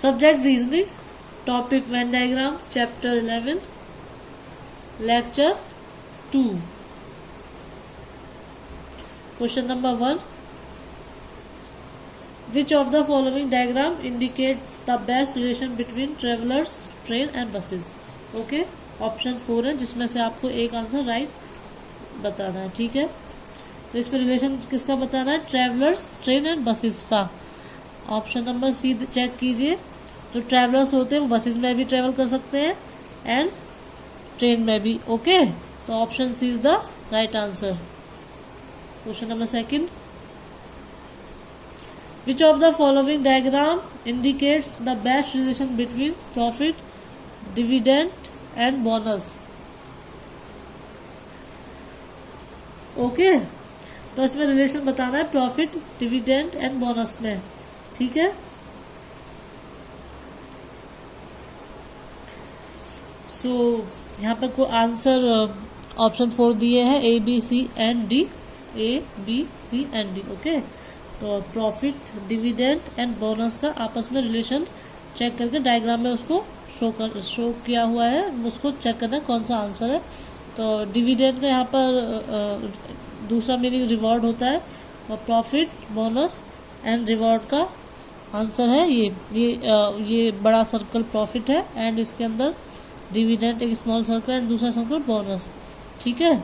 Subject reasoning, topic Venn diagram, chapter 11, lecture 2। Question number 1, which of the following diagram indicates the best relation between travellers, train and buses. Okay, option 4 है जिसमें से आपको एक answer right बताना है। ठीक है, तो इसमें रिलेशन किसका बताना है? ट्रेवलर्स, ट्रेन एंड बसेस का। ऑप्शन नंबर सी चेक कीजिए। जो ट्रैवलर्स होते हैं वो बसेस में भी ट्रेवल कर सकते हैं एंड ट्रेन में भी। ओके, तो option C is the right answer. Question number 2, which of the following diagram indicates the best relation between profit, dividend and bonus. Okay, तो इसमें रिलेशन बताना है प्रॉफिट, डिविडेंड एंड बोनस में। ठीक है, सो यहाँ पर को आंसर ऑप्शन 4 दिए हैं, A B C and D, A B C and D. Okay, तो प्रॉफिट, डिविडेंड एंड बोनस का आपस में रिलेशन चेक करके डायग्राम में उसको शो किया हुआ है, उसको चेक करना कौन सा आंसर है। तो डिविडेंड का यहाँ पर दूसरा मीनिंग रिवॉर्ड होता है, और प्रॉफिट, बोनस एंड रिवॉर्ड का आंसर है ये बड़ा सर्कल प्रॉफिट है एंड इसके अंदर डिविडेंड एक स्मॉल सर्कल एंड दूसरा सर्कल बोनस। ठीक है,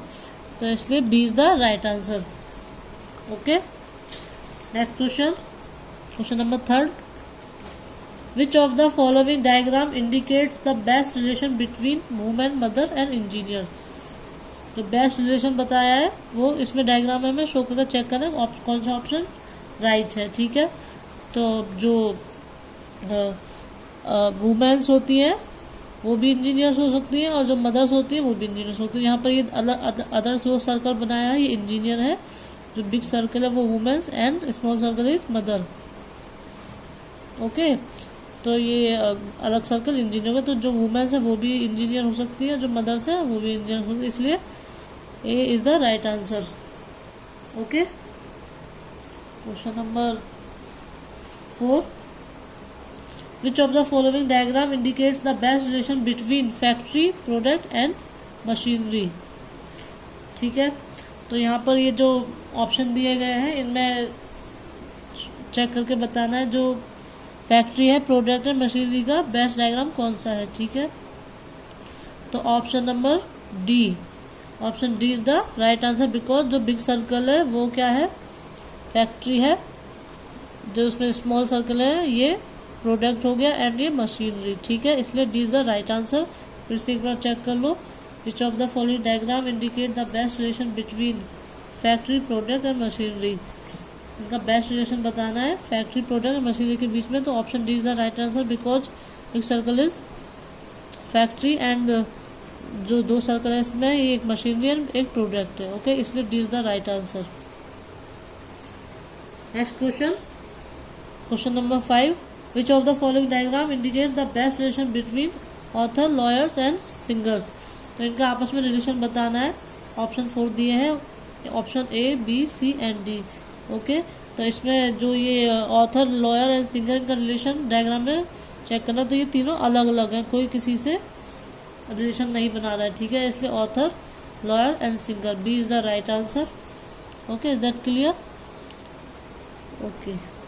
तो इसलिए B is the right answer. Okay, next question, question number 3, which of the following diagram indicates the best relation between women, mother and engineer. जो best relation बताया है वो इसमें डायग्राम में हमें शो करके चेक करना कौन सा ऑप्शन राइट है। ठीक है, तो जो वुमेन्स होती हैं वो भी इंजीनियर्स हो सकती हैं और जो मदर्स होती हैं वो भी इंजीनियर्स होती हैं। यहाँ पर ये अदर जो सर्कल बनाया है ये इंजीनियर है, जो बिग सर्कल है वो women's and small circle is mother. Okay, तो ये अलग सर्कल इंजीनियर है, तो जो वुमेन्स है वो भी इंजीनियर हो सकती है, जो मदर्स है वो भी इंजीनियर हो सकती है, इसलिए A is the right answer. Okay, question number 4, which of the following diagram indicates the best relation between factory, product and machinery. ठीक है, तो यहाँ पर ये जो ऑप्शन दिए गए हैं इनमें चेक करके बताना है जो फैक्ट्री है, प्रोडक्ट एंड मशीनरी का बेस्ट डायग्राम कौन सा है। ठीक है, तो option number D, option D is the right answer, because जो बिग सर्कल है वो क्या है? फैक्ट्री है, जो उसमें स्मॉल सर्कल है ये प्रोडक्ट हो गया एंड ये मशीनरी। ठीक है, इसलिए D is the right answer. फिर से एक बार चेक कर लो, which of the following diagram indicate the best relation between factory, product and machinery. इनका बेस्ट रिलेशन बताना है फैक्ट्री, प्रोडक्ट एंड मशीनरी के बीच में, तो option D is the right answer, because एक सर्कल इज फैक्ट्री एंड जो दो circle है इसमें ये एक मशीनरी एंड एक प्रोडक्ट है। ओके, इसलिए D is the right answer. Next question, question number 5, which of the following diagram indicate the best relation between author, lawyers and singers. तो इनका आपस में रिलेशन बताना है। ऑप्शन 4 दिए हैं, option A, B, C and D. Okay, तो इसमें जो ये ऑथर, लॉयर एंड सिंगर इनका रिलेशन डायग्राम में चेक करना, तो ये तीनों अलग अलग हैं, कोई किसी से रिलेशन नहीं बना रहा है। ठीक है, इसलिए author, lawyer and singer, B is the right answer. Okay, is that clear? Okay.